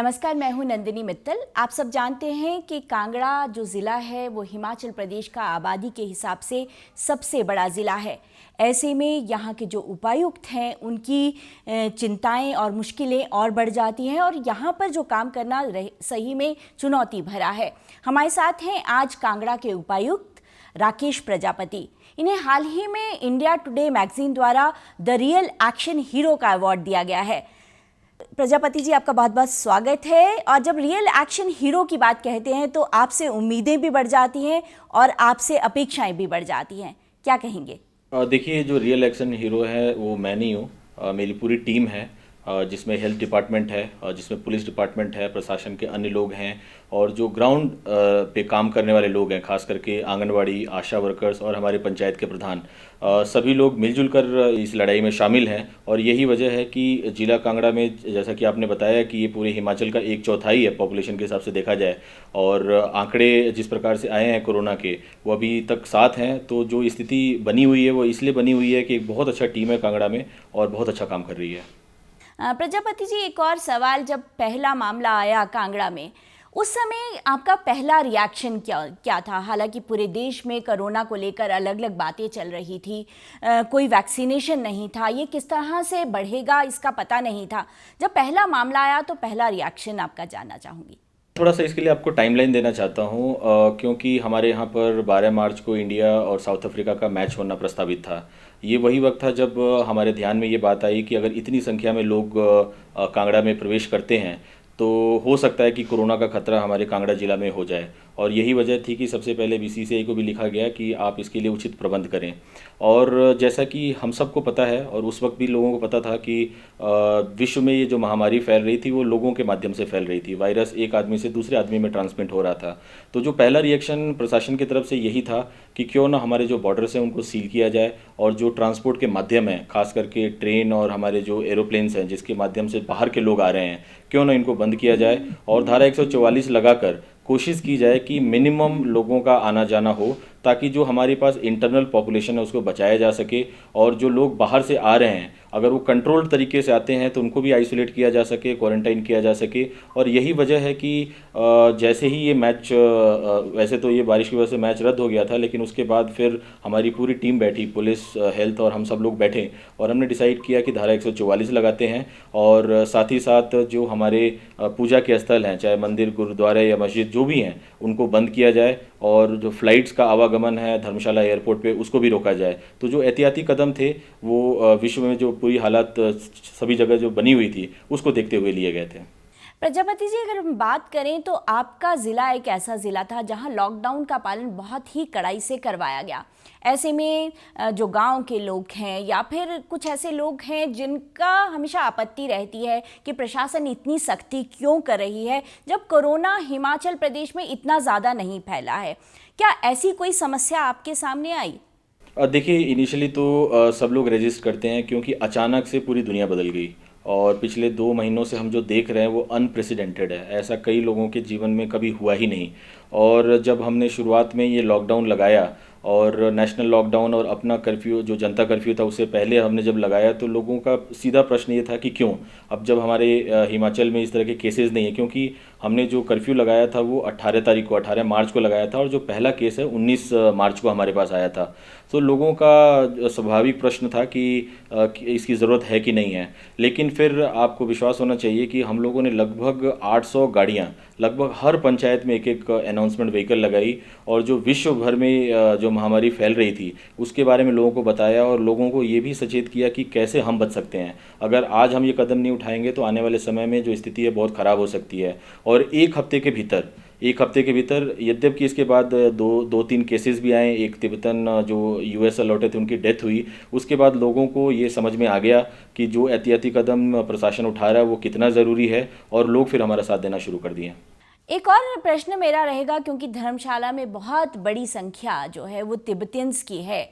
नमस्कार, मैं हूं नंदिनी मित्तल। आप सब जानते हैं कि कांगड़ा जो ज़िला है वो हिमाचल प्रदेश का आबादी के हिसाब से सबसे बड़ा ज़िला है। ऐसे में यहाँ के जो उपायुक्त हैं उनकी चिंताएं और मुश्किलें और बढ़ जाती हैं और यहाँ पर जो काम करना सही में चुनौती भरा है। हमारे साथ हैं आज कांगड़ा के उपायुक्त राकेश प्रजापति। इन्हें हाल ही में इंडिया टुडे मैगजीन द्वारा द रियल एक्शन हीरो का अवार्ड दिया गया है। प्रजापति जी, आपका बहुत बहुत स्वागत है। और जब रियल एक्शन हीरो की बात कहते हैं तो आपसे उम्मीदें भी बढ़ जाती हैं और आपसे अपेक्षाएं भी बढ़ जाती हैं, क्या कहेंगे? देखिए, जो रियल एक्शन हीरो है वो मैं नहीं हूँ, मेरी पूरी टीम है, जिसमें हेल्थ डिपार्टमेंट है, जिसमें पुलिस डिपार्टमेंट है, प्रशासन के अन्य लोग हैं और जो ग्राउंड पे काम करने वाले लोग हैं, खास करके आंगनवाड़ी, आशा वर्कर्स और हमारे पंचायत के प्रधान, सभी लोग मिलजुल कर इस लड़ाई में शामिल हैं। और यही वजह है कि जिला कांगड़ा में, जैसा कि आपने बताया, कि ये पूरे हिमाचल का 1/4 है पॉपुलेशन के हिसाब से देखा जाए, और आंकड़े जिस प्रकार से आए हैं कोरोना के वो अभी तक 7 हैं। तो जो स्थिति बनी हुई है वो इसलिए बनी हुई है कि एक बहुत अच्छा टीम है कांगड़ा में और बहुत अच्छा काम कर रही है। प्रजापति जी, एक और सवाल, जब पहला मामला आया कांगड़ा में उस समय आपका पहला रिएक्शन क्या था? हालांकि पूरे देश में कोरोना को लेकर अलग अलग बातें चल रही थी, कोई वैक्सीनेशन नहीं था, ये किस तरह से बढ़ेगा इसका पता नहीं था। जब पहला मामला आया तो पहला रिएक्शन आपका जानना चाहूँगी। थोड़ा सा इसके लिए आपको टाइमलाइन देना चाहता हूँ, क्योंकि हमारे यहाँ पर 12 मार्च को इंडिया और साउथ अफ्रीका का मैच होना प्रस्तावित था। ये वही वक्त था जब हमारे ध्यान में ये बात आई कि अगर इतनी संख्या में लोग कांगड़ा में प्रवेश करते हैं तो हो सकता है कि कोरोना का खतरा हमारे कांगड़ा जिला में हो जाए। और यही वजह थी कि सबसे पहले बीसीसीआई को भी लिखा गया कि आप इसके लिए उचित प्रबंध करें। और जैसा कि हम सबको पता है और उस वक्त भी लोगों को पता था कि विश्व में ये जो महामारी फैल रही थी वो लोगों के माध्यम से फैल रही थी, वायरस एक आदमी से दूसरे आदमी में ट्रांसमिट हो रहा था। तो जो पहला रिएक्शन प्रशासन की तरफ से यही था कि क्यों ना हमारे जो बॉर्डर्स हैं उनको सील किया जाए और जो ट्रांसपोर्ट के माध्यम हैं, खास करके ट्रेन और हमारे जो एरोप्लेन्स हैं जिसके माध्यम से बाहर के लोग आ रहे हैं, क्यों ना इनको बंद किया जाए और धारा 144 लगाकर कोशिश की जाए कि मिनिमम लोगों का आना जाना हो, ताकि जो हमारे पास इंटरनल पॉपुलेशन है उसको बचाया जा सके। और जो लोग बाहर से आ रहे हैं अगर वो कंट्रोल्ड तरीके से आते हैं तो उनको भी आइसोलेट किया जा सके, क्वारंटाइन किया जा सके। और यही वजह है कि जैसे ही ये मैच, वैसे तो ये बारिश की वजह से मैच रद्द हो गया था, लेकिन उसके बाद फिर हमारी पूरी टीम बैठी, पुलिस, हेल्थ और हम सब लोग बैठे और हमने डिसाइड किया कि धारा 144 लगाते हैं। और साथ ही साथ जो हमारे पूजा के स्थल हैं, चाहे मंदिर, गुरुद्वारे या मस्जिद जो भी हैं, उनको बंद किया जाए और जो फ्लाइट्स का आवागमन है धर्मशाला एयरपोर्ट पे उसको भी रोका जाए। तो जो एहतियाती कदम थे वो विश्व में जो पूरी हालात सभी जगह जो बनी हुई थी उसको देखते हुए लिए गए थे। प्रजापति जी, अगर हम बात करें तो आपका ज़िला एक ऐसा ज़िला था जहां लॉकडाउन का पालन बहुत ही कड़ाई से करवाया गया। ऐसे में जो गांव के लोग हैं या फिर कुछ ऐसे लोग हैं जिनका हमेशा आपत्ति रहती है कि प्रशासन इतनी सख्ती क्यों कर रही है जब कोरोना हिमाचल प्रदेश में इतना ज़्यादा नहीं फैला है, क्या ऐसी कोई समस्या आपके सामने आई? देखिए, इनिशियली तो सब लोग रेजिस्ट करते हैं क्योंकि अचानक से पूरी दुनिया बदल गई और पिछले 2 महीनों से हम जो देख रहे हैं वो अनप्रेसिडेंटेड है। ऐसा कई लोगों के जीवन में कभी हुआ ही नहीं। और जब हमने शुरुआत में ये लॉकडाउन लगाया और नेशनल लॉकडाउन और अपना कर्फ्यू जो जनता कर्फ्यू था उससे पहले हमने जब लगाया तो लोगों का सीधा प्रश्न ये था कि क्यों, अब जब हमारे हिमाचल में इस तरह के केसेस नहीं है, क्योंकि हमने जो कर्फ्यू लगाया था वो 18 तारीख को, 18 मार्च को लगाया था और जो पहला केस है 19 मार्च को हमारे पास आया था। तो लोगों का स्वाभाविक प्रश्न था कि इसकी ज़रूरत है कि नहीं है। लेकिन फिर आपको विश्वास होना चाहिए कि हम लोगों ने लगभग 800 गाड़ियाँ लगभग हर पंचायत में एक अनाउंसमेंट व्हीकल लगाई और जो विश्व भर में जो महामारी फैल रही थी उसके बारे में लोगों को बताया और लोगों को ये भी सचेत किया कि कैसे हम बच सकते हैं। अगर आज हम ये कदम नहीं उठाएंगे तो आने वाले समय में जो स्थिति है बहुत ख़राब हो सकती है। और एक हफ्ते के भीतर यद्यपि इसके बाद दो तीन केसेस भी आए, एक तिब्बतन जो यूएस से लौटे थे उनकी डेथ हुई, उसके बाद लोगों को ये समझ में आ गया कि जो एहतियाती कदम प्रशासन उठा रहा है वो कितना ज़रूरी है और लोग फिर हमारा साथ देना शुरू कर दिए। एक और प्रश्न मेरा रहेगा, क्योंकि धर्मशाला में बहुत बड़ी संख्या जो है वो तिब्बतियंस की है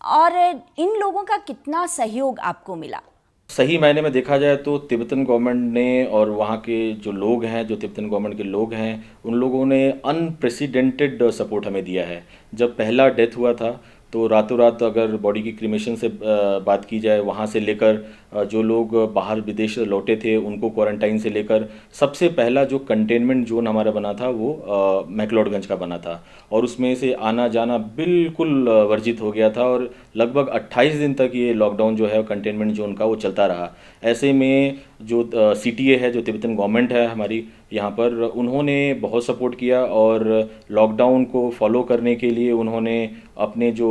और इन लोगों का कितना सहयोग आपको मिला? सही मायने में देखा जाए तो तिब्बतन गवर्नमेंट ने और वहाँ के जो लोग हैं, जो तिब्बतन गवर्नमेंट के लोग हैं, उन लोगों ने अनप्रेसिडेंटेड सपोर्ट हमें दिया है। जब पहला डेथ हुआ था तो रातों रात अगर बॉडी की क्रिमेशन से बात की जाए, वहाँ से लेकर जो लोग बाहर विदेश लौटे थे उनको क्वारंटाइन से लेकर, सबसे पहला जो कंटेनमेंट जोन हमारा बना था वो मैक्लोडगंज का बना था, और उसमें से आना जाना बिल्कुल वर्जित हो गया था, और लगभग 28 दिन तक ये लॉकडाउन जो है कंटेनमेंट जोन का वो चलता रहा। ऐसे में जो CTA है, जो तिब्बतन गवर्नमेंट है हमारी यहाँ पर, उन्होंने बहुत सपोर्ट किया, और लॉकडाउन को फॉलो करने के लिए उन्होंने अपने जो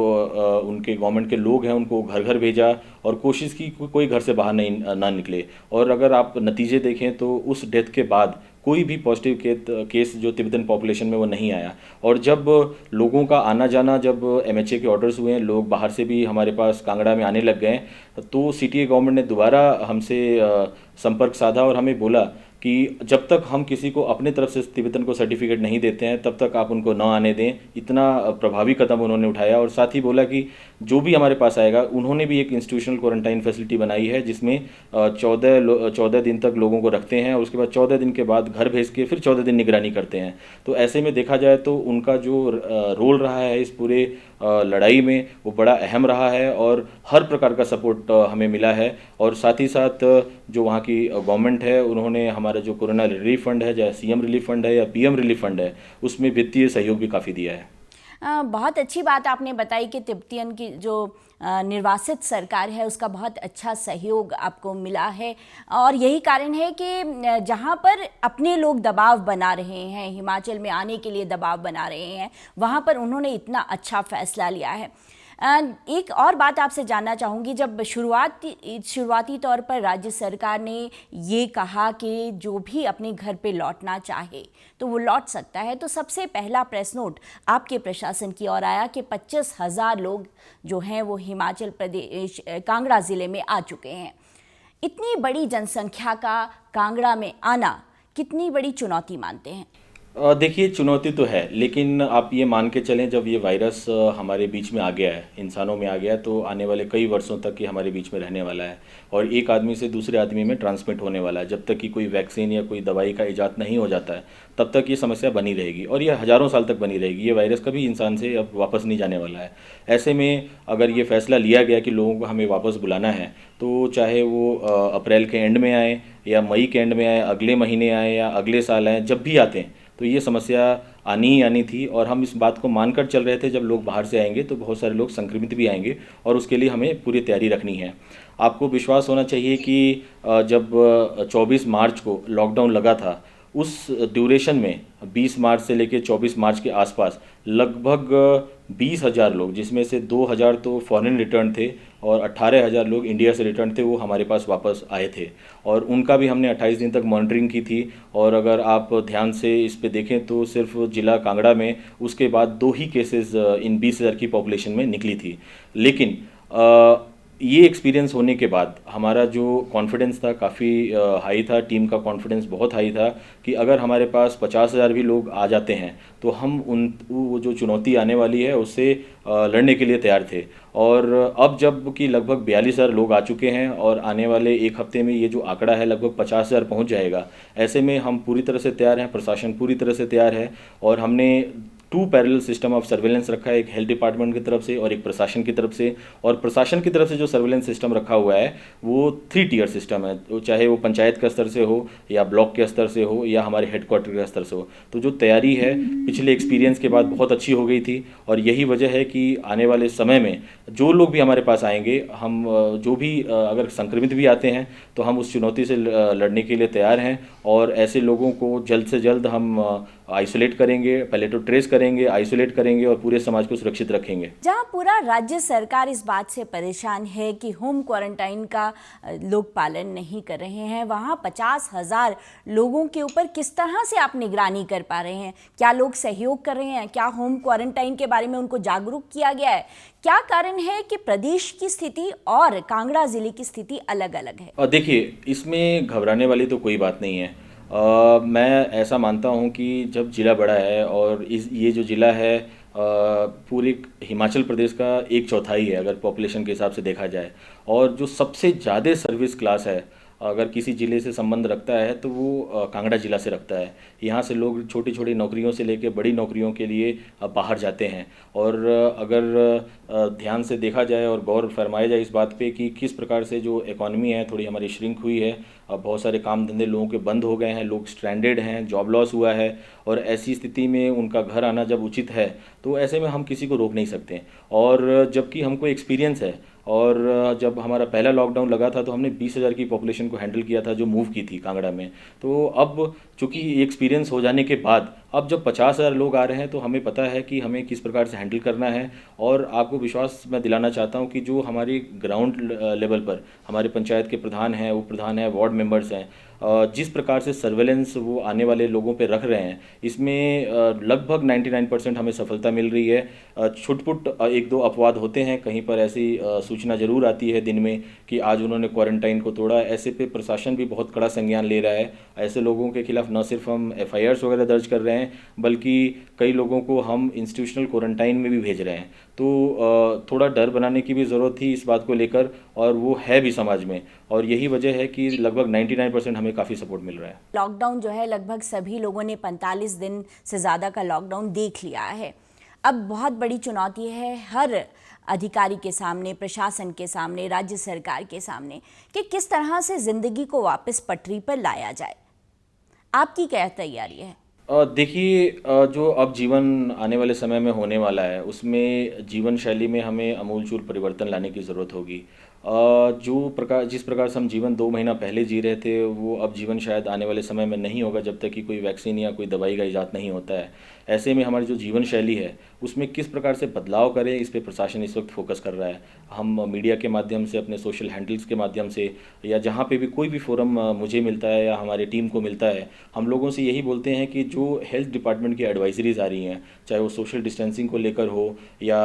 उनके गवर्नमेंट के लोग हैं उनको घर घर भेजा, और कोशिश की कोई घर से बाहर नहीं ना निकले। और अगर आप नतीजे देखें तो उस डेथ के बाद कोई भी पॉजिटिव केस जो तिब्बतन पॉपुलेशन में वो नहीं आया। और जब लोगों का आना जाना, जब MHA के ऑर्डर्स हुए, लोग बाहर से भी हमारे पास कांगड़ा में आने लग गए, तो CTA गवर्नमेंट ने दोबारा हमसे संपर्क साधा और हमें बोला कि जब तक हम किसी को अपने तरफ से तिब्बतन को सर्टिफिकेट नहीं देते हैं तब तक आप उनको ना आने दें। इतना प्रभावी कदम उन्होंने उठाया, और साथ ही बोला कि जो भी हमारे पास आएगा, उन्होंने भी एक इंस्टीट्यूशनल क्वारंटाइन फैसिलिटी बनाई है जिसमें 14 दिन तक लोगों को रखते हैं, और उसके बाद 14 दिन के बाद घर भेज के फिर 14 दिन निगरानी करते हैं। तो ऐसे में देखा जाए तो उनका जो रोल रहा है इस पूरे लड़ाई में वो बड़ा अहम रहा है, और हर प्रकार का सपोर्ट हमें मिला है। और साथ ही साथ जो वहाँ की गवर्नमेंट है, उन्होंने हमारा जो कोरोना रिलीफ फंड है, चाहे CM रिलीफ फंड है या PM रिलीफ फंड है, उसमें वित्तीय सहयोग भी काफ़ी दिया है। बहुत अच्छी बात आपने बताई कि तिब्बतियन की जो निर्वासित सरकार है उसका बहुत अच्छा सहयोग आपको मिला है, और यही कारण है कि जहाँ पर अपने लोग दबाव बना रहे हैं, हिमाचल में आने के लिए दबाव बना रहे हैं, वहाँ पर उन्होंने इतना अच्छा फैसला लिया है। एक और बात आपसे जानना चाहूँगी, जब शुरुआती तौर पर राज्य सरकार ने ये कहा कि जो भी अपने घर पे लौटना चाहे तो वो लौट सकता है, तो सबसे पहला प्रेस नोट आपके प्रशासन की ओर आया कि 25,000 लोग जो हैं वो हिमाचल प्रदेश कांगड़ा ज़िले में आ चुके हैं। इतनी बड़ी जनसंख्या का कांगड़ा में आना कितनी बड़ी चुनौती मानते हैं? देखिए, चुनौती तो है, लेकिन आप ये मान के चलें, जब ये वायरस हमारे बीच में आ गया है, इंसानों में आ गया है, तो आने वाले कई वर्षों तक ये हमारे बीच में रहने वाला है, और एक आदमी से दूसरे आदमी में ट्रांसमिट होने वाला है। जब तक कि कोई वैक्सीन या कोई दवाई का इजाद नहीं हो जाता है, तब तक ये समस्या बनी रहेगी, और ये हज़ारों साल तक बनी रहेगी। ये वायरस कभी इंसान से अब वापस नहीं जाने वाला है। ऐसे में अगर ये फैसला लिया गया कि लोगों को हमें वापस बुलाना है, तो चाहे वो अप्रैल के एंड में आए या मई के एंड में आए, अगले महीने आए या अगले साल आए, जब भी आते हैं तो ये समस्या आनी ही आनी थी। और हम इस बात को मानकर चल रहे थे, जब लोग बाहर से आएंगे तो बहुत सारे लोग संक्रमित भी आएंगे, और उसके लिए हमें पूरी तैयारी रखनी है। आपको विश्वास होना चाहिए कि जब 24 मार्च को लॉकडाउन लगा था, उस ड्यूरेशन में 20 मार्च से लेकर 24 मार्च के आसपास लगभग 20,000 लोग, जिसमें से 2,000 तो फॉरेन रिटर्न थे और 18,000 लोग इंडिया से रिटर्न थे, वो हमारे पास वापस आए थे, और उनका भी हमने 28 दिन तक मॉनिटरिंग की थी। और अगर आप ध्यान से इस पे देखें तो सिर्फ जिला कांगड़ा में उसके बाद 2 ही केसेस इन 20,000 की पॉपुलेशन में निकली थी। लेकिन ये एक्सपीरियंस होने के बाद हमारा जो कॉन्फिडेंस था काफ़ी हाई था, टीम का कॉन्फिडेंस बहुत हाई था कि अगर हमारे पास 50,000 भी लोग आ जाते हैं तो हम वो जो चुनौती आने वाली है उससे लड़ने के लिए तैयार थे। और अब जब कि लगभग 42,000 लोग आ चुके हैं और आने वाले एक हफ्ते में ये जो आंकड़ा है लगभग 50,000 पहुँच जाएगा, ऐसे में हम पूरी तरह से तैयार हैं, प्रशासन पूरी तरह से तैयार है, और हमने 2 पैरेलल सिस्टम ऑफ सर्वेलेंस रखा है, एक हेल्थ डिपार्टमेंट की तरफ से और एक प्रशासन की तरफ से। और प्रशासन की तरफ से जो सर्वेलेंस सिस्टम रखा हुआ है वो 3 टियर सिस्टम है, तो चाहे वो पंचायत के स्तर से हो या ब्लॉक के स्तर से हो या हमारे हेडक्वार्टर के स्तर से हो। तो जो तैयारी है पिछले एक्सपीरियंस के बाद बहुत अच्छी हो गई थी, और यही वजह है कि आने वाले समय में जो लोग भी हमारे पास आएंगे, हम जो भी अगर संक्रमित भी आते हैं तो हम उस चुनौती से लड़ने के लिए तैयार हैं, और ऐसे लोगों को जल्द से जल्द हम आइसोलेट करेंगे, पहले तो ट्रेस करेंगे, आइसोलेट करेंगे और पूरे समाज को सुरक्षित रखेंगे। जहां पूरा राज्य सरकार इस बात से परेशान है कि होम क्वारंटाइन का लोग पालन नहीं कर रहे हैं, वहां 50,000 लोगों के ऊपर किस तरह से आप निगरानी कर पा रहे हैं? क्या लोग सहयोग कर रहे हैं? क्या होम क्वारंटाइन के बारे में उनको जागरूक किया गया है? क्या कारण है कि प्रदेश की स्थिति और कांगड़ा जिले की स्थिति अलग अलग है? देखिए, इसमें घबराने वाली तो कोई बात नहीं है। मैं ऐसा मानता हूँ कि जब ज़िला बड़ा है, और ये जो ज़िला है पूरे हिमाचल प्रदेश का 1/4 है अगर पॉपुलेशन के हिसाब से देखा जाए, और जो सबसे ज़्यादा सर्विस क्लास है अगर किसी ज़िले से संबंध रखता है तो वो कांगड़ा ज़िला से रखता है। यहाँ से लोग छोटी छोटी नौकरियों से लेकर बड़ी नौकरियों के लिए बाहर जाते हैं, और अगर ध्यान से देखा जाए और गौर फरमाया जाए इस बात पे कि किस प्रकार से जो इकॉनमी है थोड़ी हमारी श्रिंक हुई है। बहुत सारे काम धंधे लोगों के बंद हो गए हैं, लोग स्ट्रैंडेड हैं, जॉब लॉस हुआ है और ऐसी स्थिति में उनका घर आना जब उचित है तो ऐसे में हम किसी को रोक नहीं सकते। और जबकि हमको एक्सपीरियंस है और जब हमारा पहला लॉकडाउन लगा था तो हमने 20,000 की पॉपुलेशन को हैंडल किया था जो मूव की थी कांगड़ा में। तो अब चूंकि एक्सपीरियंस हो जाने के बाद अब जब 50,000 लोग आ रहे हैं तो हमें पता है कि हमें किस प्रकार से हैंडल करना है। और आपको विश्वास मैं दिलाना चाहता हूं कि जो हमारी ग्राउंड लेवल पर हमारे पंचायत के प्रधान हैं, उप प्रधान हैं, वार्ड मेंबर्स हैं, जिस प्रकार से सर्वेलेंस वो आने वाले लोगों पे रख रहे हैं इसमें लगभग 99% हमें सफलता मिल रही है। छुटपुट एक दो अपवाद होते हैं, कहीं पर ऐसी सूचना जरूर आती है दिन में कि आज उन्होंने क्वारंटाइन को तोड़ा। ऐसे पे प्रशासन भी बहुत कड़ा संज्ञान ले रहा है। ऐसे लोगों के खिलाफ न सिर्फ हम FIRs वगैरह दर्ज कर रहे हैं बल्कि कई लोगों को हम इंस्टीट्यूशनल क्वारंटाइन में भी भेज रहे हैं। तो थोड़ा डर बनाने की भी ज़रूरत थी इस बात को लेकर और वो है भी समाज में, और यही वजह है कि लगभग 99% हमें काफ़ी सपोर्ट मिल रहा है। लॉकडाउन जो है लगभग सभी लोगों ने 45 दिन से ज़्यादा का लॉकडाउन देख लिया है। अब बहुत बड़ी चुनौती है हर अधिकारी के सामने, प्रशासन के सामने, राज्य सरकार के सामने कि किस तरह से ज़िंदगी को वापस पटरी पर लाया जाए। आपकी क्या तैयारी है? देखिए, जो अब जीवन आने वाले समय में होने वाला है उसमें जीवन शैली में हमें आमूलचूल परिवर्तन लाने की ज़रूरत होगी। जिस प्रकार से हम जीवन 2 महीना पहले जी रहे थे वो अब जीवन शायद आने वाले समय में नहीं होगा जब तक कि कोई वैक्सीन या कोई दवाई का इजाद नहीं होता है। ऐसे में हमारी जो जीवन शैली है उसमें किस प्रकार से बदलाव करें इस पे प्रशासन इस वक्त फोकस कर रहा है। हम मीडिया के माध्यम से, अपने सोशल हैंडल्स के माध्यम से या जहाँ पे भी कोई भी फोरम मुझे मिलता है या हमारी टीम को मिलता है, हम लोगों से यही बोलते हैं कि जो हेल्थ डिपार्टमेंट की एडवाइजरीज आ रही हैं, चाहे वो सोशल डिस्टेंसिंग को लेकर हो या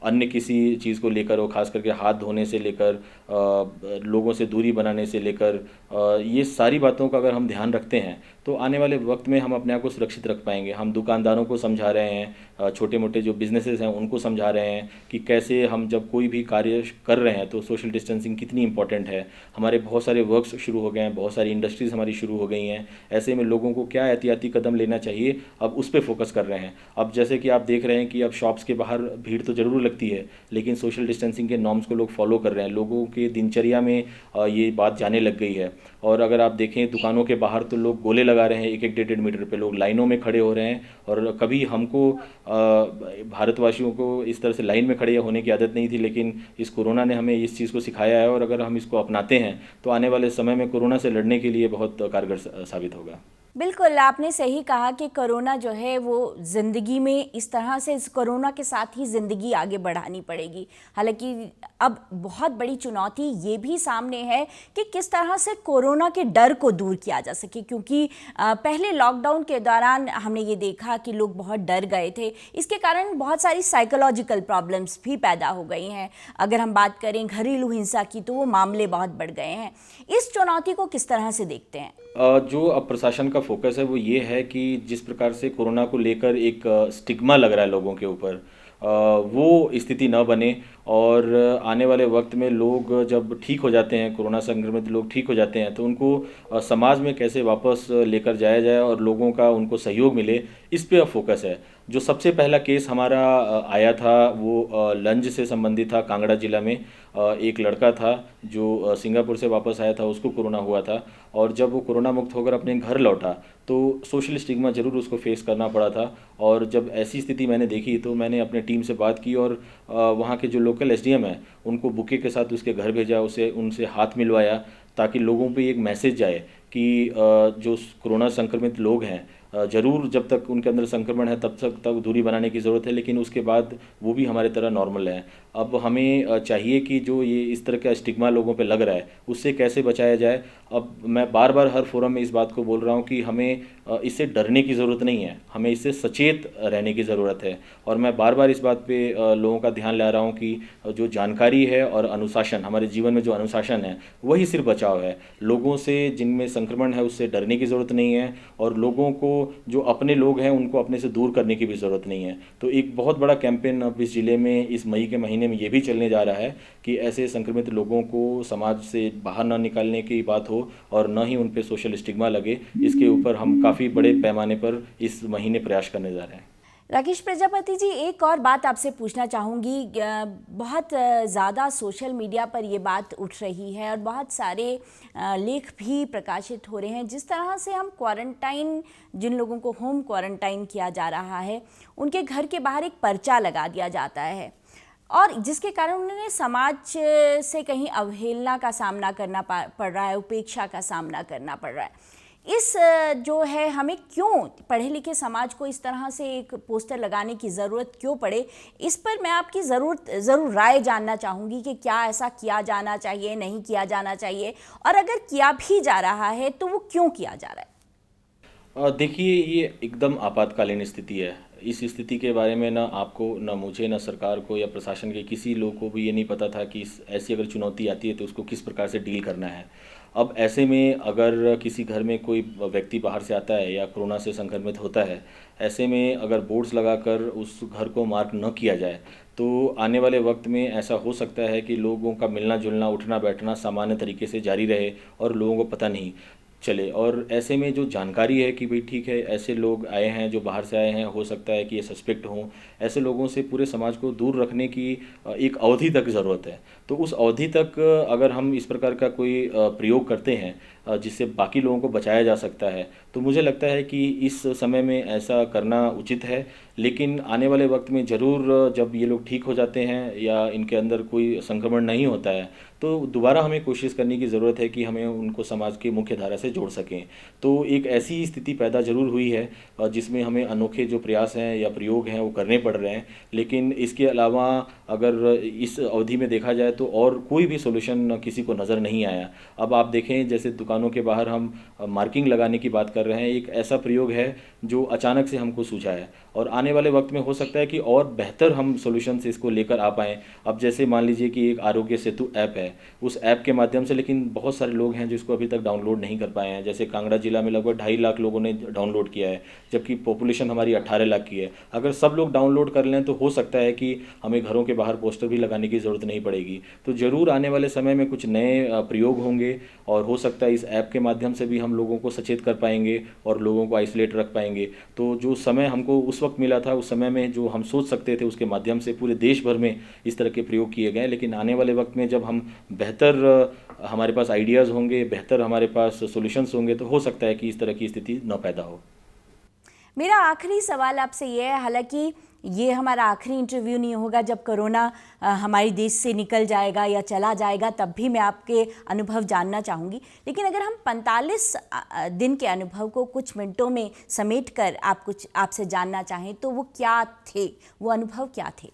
अन्य किसी चीज़ को लेकर हो, खास करके हाथ धोने से लेकर लोगों से दूरी बनाने से लेकर ये सारी बातों का अगर हम ध्यान रखते हैं तो आने वाले वक्त में हम अपने आप को सुरक्षित रख पाएंगे। हम दुकानदारों को समझा रहे हैं, छोटे मोटे जो बिजनेसेस हैं उनको समझा रहे हैं कि कैसे हम जब कोई भी कार्य कर रहे हैं तो सोशल डिस्टेंसिंग कितनी इंपॉर्टेंट है। हमारे बहुत सारे वर्क्स शुरू हो गए हैं, बहुत सारी इंडस्ट्रीज़ हमारी शुरू हो गई हैं। ऐसे में लोगों को क्या एहतियाती कदम लेना चाहिए अब उस पर फोकस कर रहे हैं। अब जैसे कि आप देख रहे हैं कि अब शॉप्स के बाहर भीड़ तो ज़रूर लगती है लेकिन सोशल डिस्टेंसिंग के नॉर्म्स को लोग फॉलो कर रहे हैं। लोगों के दिनचर्या में ये बात जाने लग गई है। और अगर आप देखें दुकानों के बाहर तो लोग गोले लगा रहे हैं, 1-1 मीटर पे लोग लाइनों में खड़े हो रहे हैं। और कभी हमको भारतवासियों को इस तरह से लाइन में खड़े होने की आदत नहीं थी, लेकिन इस कोरोना ने हमें इस चीज़ को सिखाया है और अगर हम इसको अपनाते हैं तो आने वाले समय में कोरोना से लड़ने के लिए बहुत कारगर साबित होगा। बिल्कुल, आपने सही कहा कि कोरोना जो है वो ज़िंदगी में इस तरह से, इस कोरोना के साथ ही ज़िंदगी आगे बढ़ानी पड़ेगी। हालांकि अब बहुत बड़ी चुनौती ये भी सामने है कि किस तरह से कोरोना के डर को दूर किया जा सके, क्योंकि पहले लॉकडाउन के दौरान हमने ये देखा कि लोग बहुत डर गए थे। इसके कारण बहुत सारी साइकोलॉजिकल प्रॉब्लम्स भी पैदा हो गई हैं। अगर हम बात करें घरेलू हिंसा की तो वो मामले बहुत बढ़ गए हैं। इस चुनौती को किस तरह से देखते हैं? जो अब प्रशासन का फोकस है वो ये है कि जिस प्रकार से कोरोना को लेकर एक स्टिग्मा लग रहा है लोगों के ऊपर, वो स्थिति न बने और आने वाले वक्त में लोग जब ठीक हो जाते हैं, कोरोना संक्रमित लोग ठीक हो जाते हैं तो उनको समाज में कैसे वापस लेकर जाया जाए और लोगों का उनको सहयोग मिले, इस पे अब फोकस है। जो सबसे पहला केस हमारा आया था वो लंज से संबंधित था। कांगड़ा जिला में एक लड़का था जो सिंगापुर से वापस आया था, उसको कोरोना हुआ था और जब वो कोरोना मुक्त होकर अपने घर लौटा तो सोशल स्टिग्मा ज़रूर उसको फेस करना पड़ा था। और जब ऐसी स्थिति मैंने देखी तो मैंने अपने टीम से बात की और वहाँ के जो लोकल SDM हैं उनको बुके के साथ उसके घर भेजा, उनसे हाथ मिलवाया ताकि लोगों पे एक मैसेज जाए कि जो कोरोना संक्रमित लोग हैं ज़रूर जब तक उनके अंदर संक्रमण है तब तक दूरी बनाने की ज़रूरत है, लेकिन उसके बाद वो भी हमारे तरह नॉर्मल है। अब हमें चाहिए कि जो ये इस तरह का स्टिग्मा लोगों पे लग रहा है उससे कैसे बचाया जाए। अब मैं बार बार हर फोरम में इस बात को बोल रहा हूँ कि हमें इससे डरने की ज़रूरत नहीं है, हमें इससे सचेत रहने की ज़रूरत है। और मैं बार बार इस बात पे लोगों का ध्यान ला रहा हूँ कि जो जानकारी है और अनुशासन, हमारे जीवन में जो अनुशासन है वही सिर्फ बचाव है। लोगों से जिनमें संक्रमण है उससे डरने की ज़रूरत नहीं है और लोगों को जो अपने लोग हैं उनको अपने से दूर करने की भी ज़रूरत नहीं है। तो एक बहुत बड़ा कैंपेन अब इस ज़िले में इस मई के महीने में ये भी चलने जा रहा है कि ऐसे संक्रमित लोगों को समाज से बाहर ना निकालने की बात हो और न ही उन पे सोशल स्टिग्मा लगे। इसके ऊपर हम काफ़ी बड़े पैमाने पर इस महीने प्रयास करने जा रहे हैं। राकेश प्रजापति जी, एक और बात आपसे पूछना चाहूँगी। बहुत ज़्यादा सोशल मीडिया पर ये बात उठ रही है और बहुत सारे लेख भी प्रकाशित हो रहे हैं, जिस तरह से हम क्वारंटाइन, जिन लोगों को होम क्वारंटाइन किया जा रहा है, उनके घर के बाहर एक पर्चा लगा दिया जाता है और जिसके कारण उन्हें समाज से कहीं अवहेलना का सामना करना पड़ रहा है, उपेक्षा का सामना करना पड़ रहा है। इस जो है, हमें क्यों पढ़े लिखे समाज को इस तरह से एक पोस्टर लगाने की ज़रूरत क्यों पड़े, इस पर मैं आपकी ज़रूर राय जानना चाहूँगी कि क्या ऐसा किया जाना चाहिए, नहीं किया जाना चाहिए, और अगर किया भी जा रहा है तो वो क्यों किया जा रहा है? देखिए, ये एकदम आपातकालीन स्थिति है। इस स्थिति के बारे में ना आपको, ना मुझे, ना सरकार को या प्रशासन के किसी लोग को भी ये नहीं पता था कि ऐसी अगर चुनौती आती है तो उसको किस प्रकार से डील करना है। अब ऐसे में अगर किसी घर में कोई व्यक्ति बाहर से आता है या कोरोना से संक्रमित होता है, ऐसे में अगर बोर्ड्स लगाकर उस घर को मार्क न किया जाए तो आने वाले वक्त में ऐसा हो सकता है कि लोगों का मिलना जुलना, उठना बैठना सामान्य तरीके से जारी रहे और लोगों को पता नहीं चले। और ऐसे में जो जानकारी है कि भाई ठीक है, ऐसे लोग आए हैं जो बाहर से आए हैं, हो सकता है कि ये सस्पेक्ट हों, ऐसे लोगों से पूरे समाज को दूर रखने की एक अवधि तक ज़रूरत है। तो उस अवधि तक अगर हम इस प्रकार का कोई प्रयोग करते हैं जिससे बाकी लोगों को बचाया जा सकता है, तो मुझे लगता है कि इस समय में ऐसा करना उचित है। लेकिन आने वाले वक्त में ज़रूर जब ये लोग ठीक हो जाते हैं या इनके अंदर कोई संक्रमण नहीं होता है, तो दोबारा हमें कोशिश करने की ज़रूरत है कि हमें उनको समाज की मुख्य धारा से जोड़ सकें। तो एक ऐसी स्थिति पैदा ज़रूर हुई है जिसमें हमें अनोखे जो प्रयास हैं या प्रयोग हैं वो करने पड़ रहे हैं। लेकिन इसके अलावा अगर इस अवधि में देखा जाए तो और कोई भी सॉल्यूशन किसी को नज़र नहीं आया। अब आप देखें, जैसे दुकानों के बाहर हम मार्किंग लगाने की बात कर रहे हैं, एक ऐसा प्रयोग है जो अचानक से हमको सूझा है और आने वाले वक्त में हो सकता है कि और बेहतर हम सॉल्यूशन से इसको लेकर आ पाएँ। अब जैसे मान लीजिए कि एक आरोग्य सेतु ऐप है, उस ऐप के माध्यम से, लेकिन बहुत सारे लोग हैं जिसको अभी तक डाउनलोड नहीं कर पाए हैं। जैसे कांगड़ा जिला में लगभग 2.5 लाख लोगों ने डाउनलोड किया है, जबकि पॉपुलेशन हमारी 18 लाख की है। अगर सब लोग डाउनलोड कर लें तो हो सकता है कि हमें घरों के बाहर पोस्टर भी लगाने की ज़रूरत नहीं पड़ेगी। तो ज़रूर आने वाले समय में कुछ नए प्रयोग होंगे और हो सकता है इस ऐप के माध्यम से भी हम लोगों को सचेत कर पाएंगे और लोगों को आइसोलेट रख पाएंगे। तो जो समय हमको उस वक्त मिला था, उस समय में जो हम सोच सकते थे, उसके माध्यम से पूरे देश भर में इस तरह के प्रयोग किए गए। लेकिन आने वाले वक्त में जब हम बेहतर हमारे पास आइडियाज़ होंगे, बेहतर हमारे पास सॉल्यूशंस होंगे, तो हो सकता है कि इस तरह की स्थिति न पैदा हो। मेरा आखिरी सवाल आपसे ये है, हालांकि ये हमारा आखिरी इंटरव्यू नहीं होगा, जब कोरोना हमारे देश से निकल जाएगा या चला जाएगा तब भी मैं आपके अनुभव जानना चाहूँगी, लेकिन अगर हम 45 दिन के अनुभव को कुछ मिनटों में समेट कर आपसे जानना चाहें तो वो क्या थे, वो अनुभव क्या थे?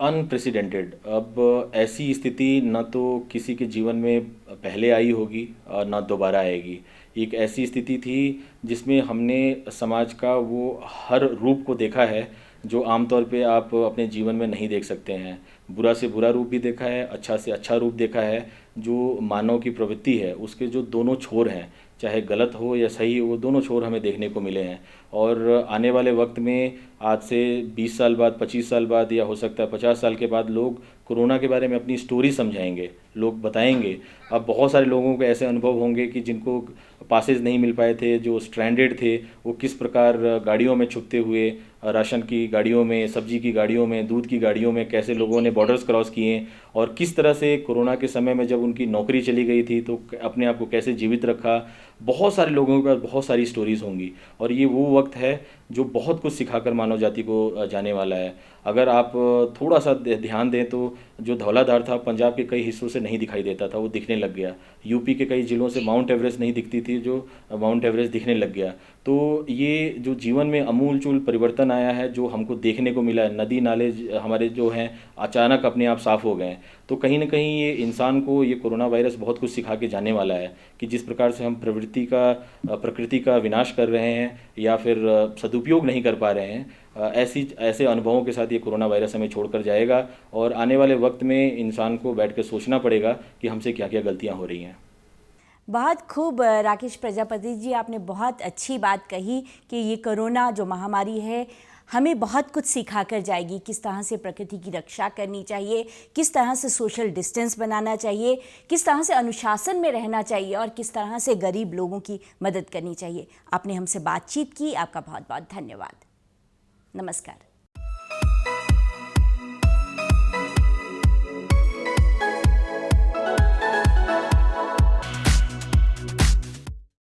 अनप्रेसिडेंटेड। अब ऐसी स्थिति न तो किसी के जीवन में पहले आई होगी और न दोबारा आएगी। एक ऐसी स्थिति थी जिसमें हमने समाज का वो हर रूप को देखा है जो आमतौर पे आप अपने जीवन में नहीं देख सकते हैं। बुरा से बुरा रूप भी देखा है, अच्छा से अच्छा रूप देखा है। जो मानव की प्रवृत्ति है उसके जो दोनों छोर हैं, चाहे गलत हो या सही हो, वो दोनों छोर हमें देखने को मिले हैं। और आने वाले वक्त में आज से 20 साल बाद, 25 साल बाद या हो सकता है 50 साल के बाद लोग कोरोना के बारे में अपनी स्टोरी समझाएंगे, लोग बताएंगे। अब बहुत सारे लोगों को ऐसे अनुभव होंगे कि जिनको पासेज नहीं मिल पाए थे, जो स्ट्रैंडेड थे, वो किस प्रकार गाड़ियों में छुपते हुए, राशन की गाड़ियों में, सब्जी की गाड़ियों में, दूध की गाड़ियों में कैसे लोगों ने बॉर्डर्स क्रॉस किए और किस तरह से कोरोना के समय में जब उनकी नौकरी चली गई थी तो अपने आप को कैसे जीवित रखा। बहुत सारे लोगों के पास बहुत सारी स्टोरीज़ होंगी और ये वो वक्त है जो बहुत कुछ सिखाकर मानव जाति को जाने वाला है। अगर आप थोड़ा सा ध्यान दें तो जो धौलाधार था पंजाब के कई हिस्सों से नहीं दिखाई देता था, वो दिखने लग गया। यूपी के कई जिलों से माउंट एवरेस्ट नहीं दिखती थी, जो माउंट एवरेस्ट दिखने लग गया। तो ये जो जीवन में अमूलचूल परिवर्तन आया है, जो हमको देखने को मिला है, नदी नाले हमारे जो हैं अचानक अपने आप साफ़ हो गए। तो कहीं ना कहीं ये इंसान को ये कोरोना वायरस बहुत कुछ सिखा के जाने वाला है कि जिस प्रकार से हम प्रकृति का विनाश कर रहे हैं या फिर सदुपयोग नहीं कर पा रहे हैं, ऐसे अनुभवों के साथ ये कोरोना वायरस हमें छोड़कर जाएगा और आने वाले वक्त में इंसान को बैठ कर सोचना पड़ेगा कि हमसे क्या क्या गलतियाँ हो रही हैं। बहुत खूब राकेश प्रजापति जी, आपने बहुत अच्छी बात कही कि ये कोरोना जो महामारी है हमें बहुत कुछ सिखा कर जाएगी, किस तरह से प्रकृति की रक्षा करनी चाहिए, किस तरह से सोशल डिस्टेंस बनाना चाहिए, किस तरह से अनुशासन में रहना चाहिए और किस तरह से गरीब लोगों की मदद करनी चाहिए। आपने हमसे बातचीत की, आपका बहुत बहुत धन्यवाद। नमस्कार।